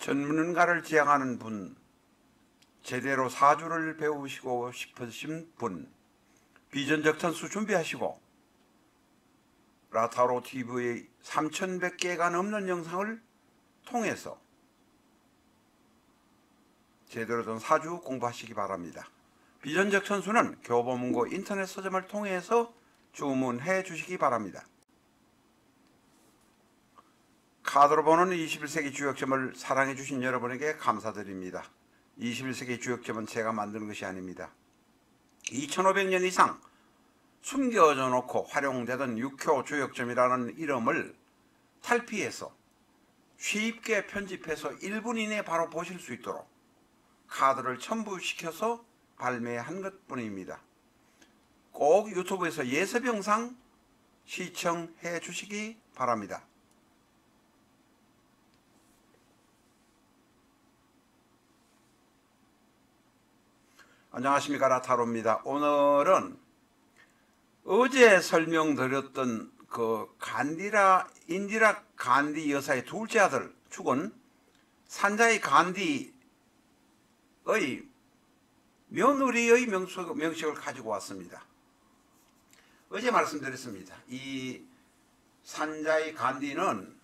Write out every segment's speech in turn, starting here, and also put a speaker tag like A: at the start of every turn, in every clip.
A: 전문가를 지향하는 분, 제대로 사주를 배우시고 싶으신 분, 비전적 천수 준비하시고 라타로 TV의 3100개가 넘는 영상을 통해서 제대로 된 사주 공부하시기 바랍니다. 비전적 천수는 교보문고 인터넷 서점을 통해서 주문해 주시기 바랍니다. 카드로 보는 21세기 주역점을 사랑해 주신 여러분에게 감사드립니다. 21세기 주역점은 제가 만드는 것이 아닙니다. 2500년 이상 숨겨져 놓고 활용되던 육효 주역점이라는 이름을 탈피해서 쉽게 편집해서 1분 이내에 바로 보실 수 있도록 카드를 첨부시켜서 발매한 것뿐입니다. 꼭 유튜브에서 예습 영상 시청해 주시기 바랍니다. 안녕하십니까, 라타로입니다. 오늘은 어제 설명드렸던 그 인디라 간디 여사의 둘째 아들 죽은 산자이 간디의 며느리의 명식을 가지고 왔습니다. 어제 말씀드렸습니다. 이 산자이 간디는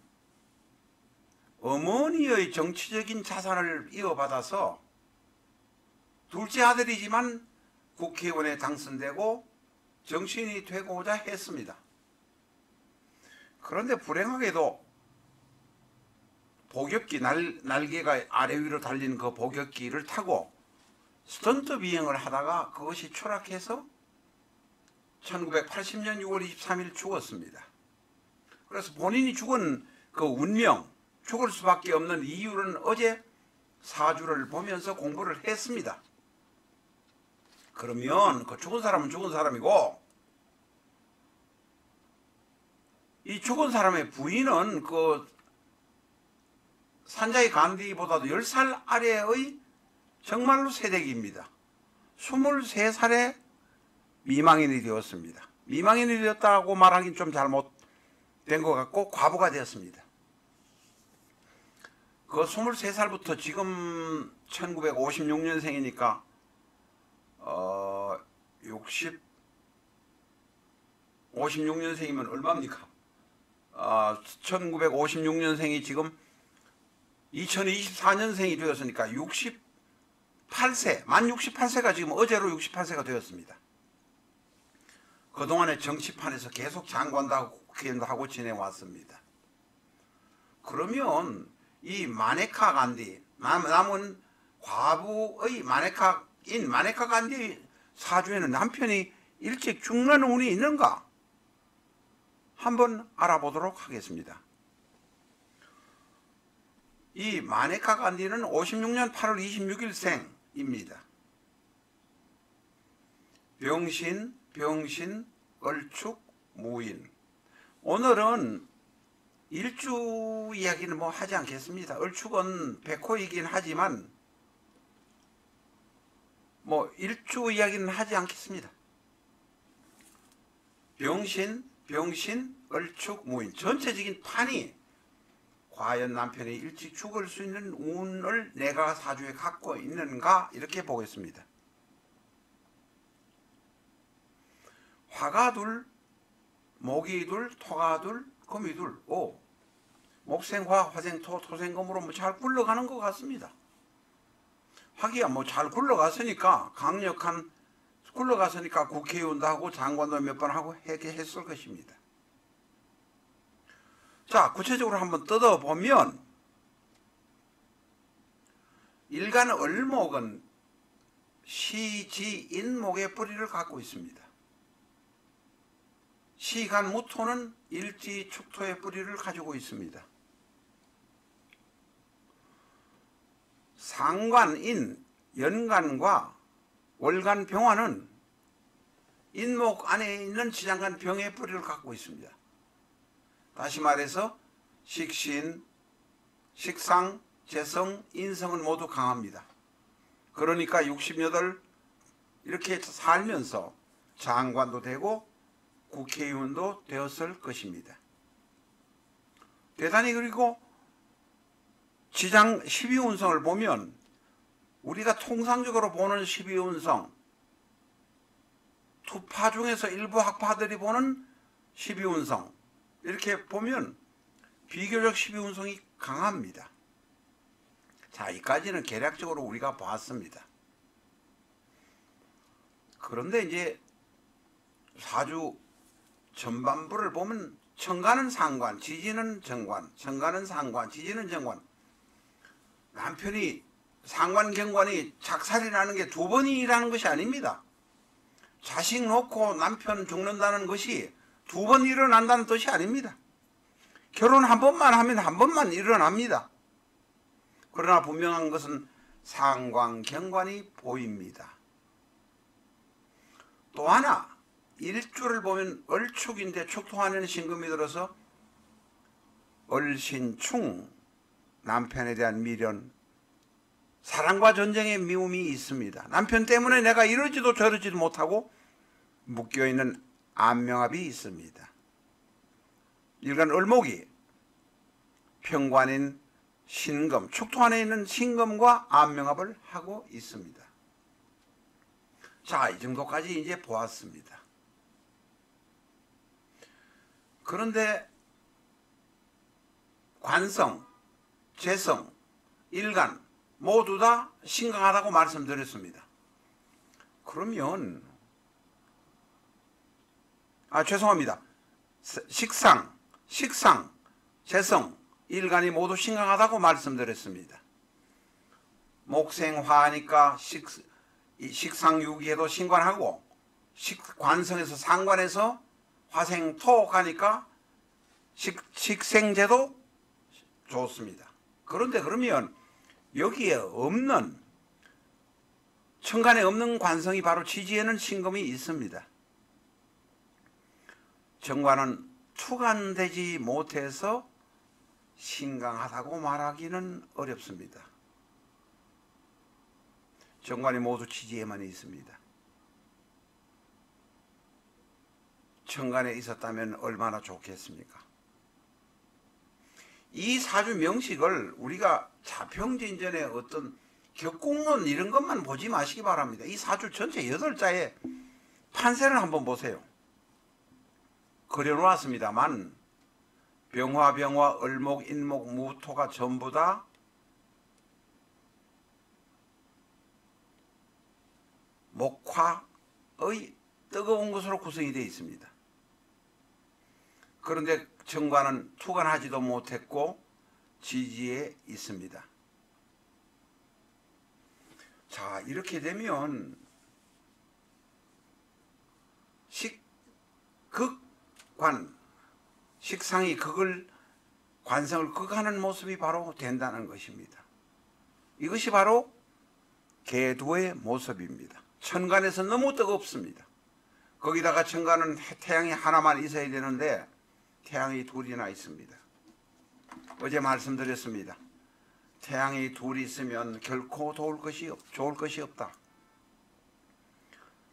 A: 어머니의 정치적인 자산을 이어받아서 둘째 아들이지만 국회의원에 당선되고 정치인이 되고자 했습니다. 그런데 불행하게도 복엽기, 날개가 아래 위로 달린 그 복엽기를 타고 스턴트 비행을 하다가 그것이 추락해서 1980년 6월 23일 죽었습니다. 그래서 본인이 죽은 그 운명, 죽을 수밖에 없는 이유는 어제 사주를 보면서 공부를 했습니다. 그러면 그 죽은 사람은 죽은 사람이고, 이 죽은 사람의 부인은 그 산자이 간디보다도 10살 아래의 정말로 새댁입니다. 23살에 미망인이 되었습니다. 미망인이 되었다고 말하기는 좀 잘못된 것 같고 과부가 되었습니다. 그 23살부터 지금 1956년생이니까 56년생이면 얼마입니까? 1956년생이 지금 2024년생이 되었으니까 68세, 만 68세가 지금 어제로 68세가 되었습니다. 그동안에 정치판에서 계속 장관도 하고 국회의원도 하고 지내왔습니다. 그러면 이 마네카 간디, 남은 과부의 마네카 간디 사주에는 남편이 일찍 죽는 운이 있는가? 한번 알아보도록 하겠습니다. 이 마네카 간디는 56년 8월 26일생입니다. 병신, 을축, 무인. 오늘은 일주 이야기는 뭐 하지 않겠습니다. 을축은 백호이긴 하지만 뭐 일주 이야기는 하지 않겠습니다. 병신, 을축, 무인. 전체적인 판이 과연 남편이 일찍 죽을 수 있는 운을 내가 사주에 갖고 있는가, 이렇게 보겠습니다. 화가 둘, 목이 둘, 토가 둘, 금이 둘, 오. 목생화, 화생토, 토생금으로 뭐 잘 굴러가는 것 같습니다. 화기야 뭐 잘 굴러갔으니까 굴러갔으니까 국회의원도 하고 장관도 몇 번 하고 했을 것입니다. 자, 구체적으로 한번 뜯어보면 일간 을목은 시지인목의 뿌리를 갖고 있습니다. 시간 무토는 일지축토의 뿌리를 가지고 있습니다. 상관인, 연간과 월간 병화는 인목 안에 있는 지장간 병의 뿌리를 갖고 있습니다. 다시 말해서 식신, 식상, 재성, 인성은 모두 강합니다. 그러니까 68 이렇게 살면서 장관도 되고 국회의원도 되었을 것입니다. 대단히 그리고 지장 12운성을 보면 우리가 통상적으로 보는 12운성, 투파 중에서 일부 학파들이 보는 12운성, 이렇게 보면 비교적 12운성이 강합니다. 자, 이까지는 개략적으로 우리가 봤습니다. 그런데 이제 사주 전반부를 보면 천간은 상관, 지지는 정관, 천간은 상관, 지지는 정관. 남편이 상관 경관이 작살이 나는 게 두 번이라는 것이 아닙니다. 자식 놓고 남편 죽는다는 것이 두 번 일어난다는 뜻이 아닙니다. 결혼 한 번만 하면 한 번만 일어납니다. 그러나 분명한 것은 상관 경관이 보입니다. 또 하나, 일주를 보면 을축인데 축토안에는 신금이 들어서 을신충, 남편에 대한 미련, 사랑과 전쟁의 미움이 있습니다. 남편 때문에 내가 이러지도 저러지도 못하고 묶여있는 안명합이 있습니다. 일간 을목이 평관인 신금, 축토 안에 있는 신금과 안명합을 하고 있습니다. 자, 이 정도까지 이제 보았습니다. 그런데 관성, 재성, 일간 모두 다 신강하다고 말씀드렸습니다. 그러면 죄송합니다. 식상, 재성, 일간이 모두 신강하다고 말씀드렸습니다. 목생화하니까 식상유기에도 신관하고 관성에서 상관에서 화생토 가니까 식생제도 좋습니다. 그런데 그러면 여기에 없는, 천간에 없는 관성이 바로 지지에는 신금이 있습니다. 정관은 투간되지 못해서 신강하다고 말하기는 어렵습니다. 정관이 모두 지지에만 있습니다. 천간에 있었다면 얼마나 좋겠습니까? 이 사주 명식을 우리가 자평진전의 어떤 격국론 이런 것만 보지 마시기 바랍니다. 이 사주 전체 8자의 판세를 한번 보세요. 그려놓았습니다만 병화, 을목, 인목, 무토가 전부 다 목화의 뜨거운 것으로 구성이 되어 있습니다. 그런데 정관은 투간하지도 못했고 지지에 있습니다. 자, 이렇게 되면 극관, 식상이 관성을 극하는 모습이 바로 된다는 것입니다. 이것이 바로 계두의 모습입니다. 천간에서 너무 뜨겁습니다. 거기다가 천간은 태양이 하나만 있어야 되는데 태양이 둘이나 있습니다. 어제 말씀드렸습니다. 태양이 둘이 있으면 결코 좋을 것이 없다.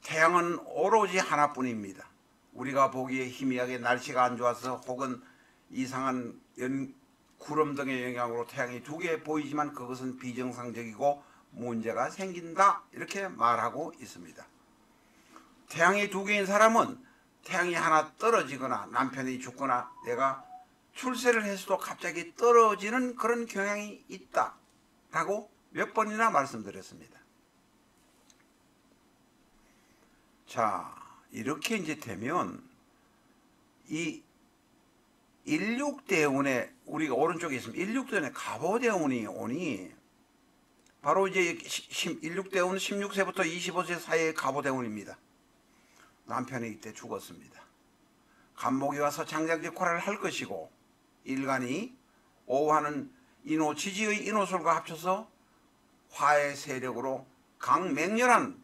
A: 태양은 오로지 하나뿐입니다. 우리가 보기에 희미하게 날씨가 안 좋아서 혹은 이상한 구름 등의 영향으로 태양이 두 개 보이지만 그것은 비정상적이고 문제가 생긴다, 이렇게 말하고 있습니다. 태양이 두 개인 사람은 태양이 하나 떨어지거나 남편이 죽거나 내가 출세를 해서도 갑자기 떨어지는 그런 경향이 있다라고 몇 번이나 말씀드렸습니다. 자, 이렇게 이제 되면 이 일육대운에, 우리가 오른쪽에 있으면 일육대운에 갑오대운이 오니 바로 이제 일육대운 16세부터 25세 사이의 갑오대운입니다. 남편이 이때 죽었습니다. 간목이 와서 장작 역할을 할 것이고 일간이 오하는 인호, 지지의 인호술과 합쳐서 화의 세력으로 강맹렬한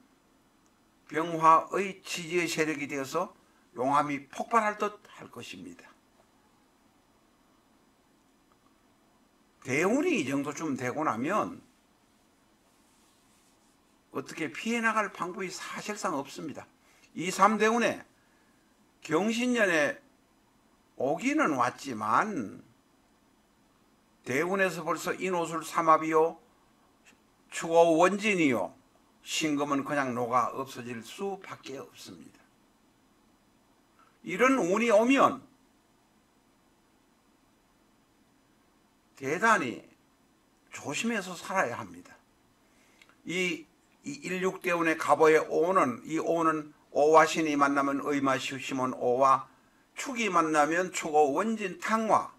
A: 병화의 지지의 세력이 되어서 용암이 폭발할 듯 할 것입니다. 대운이 이 정도쯤 되고 나면 어떻게 피해 나갈 방법이 사실상 없습니다. 이 3대운에 경신년에 오기는 왔지만 대운에서 벌써 인호술 삼합이요 추고 원진이요 신금은 그냥 녹아 없어질 수밖에 없습니다. 이런 운이 오면 대단히 조심해서 살아야 합니다. 이 일육대운의 갑오의 오는 이 오는 오화신이 만나면 의마시우시면 오화, 축이 만나면 축오 원진 탕화,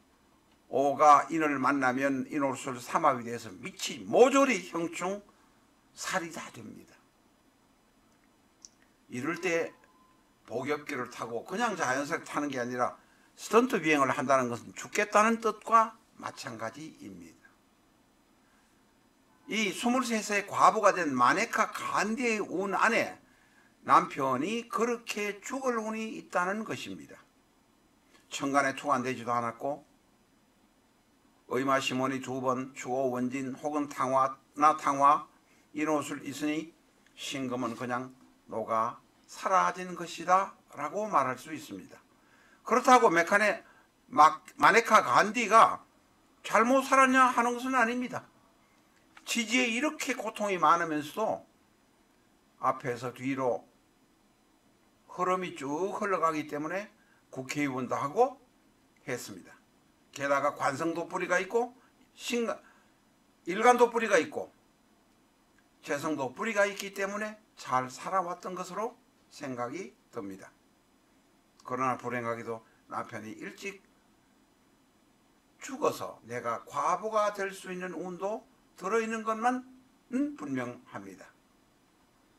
A: 오가 인을 만나면 인호술 삼합이 돼서 밑이 모조리 형충 살이 다 됩니다. 이럴 때 복엽기를 타고 그냥 자연스럽게 타는 게 아니라 스턴트 비행을 한다는 것은 죽겠다는 뜻과 마찬가지입니다. 이 23세의 과부가 된 마네카 간디의 운 안에 남편이 그렇게 죽을 운이 있다는 것입니다. 천간에 초간되지도 않았고 의마시몬이 2번 추오 원진 혹은 탕화나 탕화 인호술 있으니 신금은 그냥 녹아 사라진 것이다 라고 말할 수 있습니다. 그렇다고 마네카 간디가 잘못 살았냐 하는 것은 아닙니다. 지지에 이렇게 고통이 많으면서도 앞에서 뒤로 흐름이 쭉 흘러가기 때문에 국회의원도 하고 했습니다. 게다가 관성도 뿌리가 있고 일간도 뿌리가 있고 재성도 뿌리가 있기 때문에 잘 살아왔던 것으로 생각이 듭니다. 그러나 불행하게도 남편이 일찍 죽어서 내가 과부가 될 수 있는 운도 들어있는 것만 분명합니다.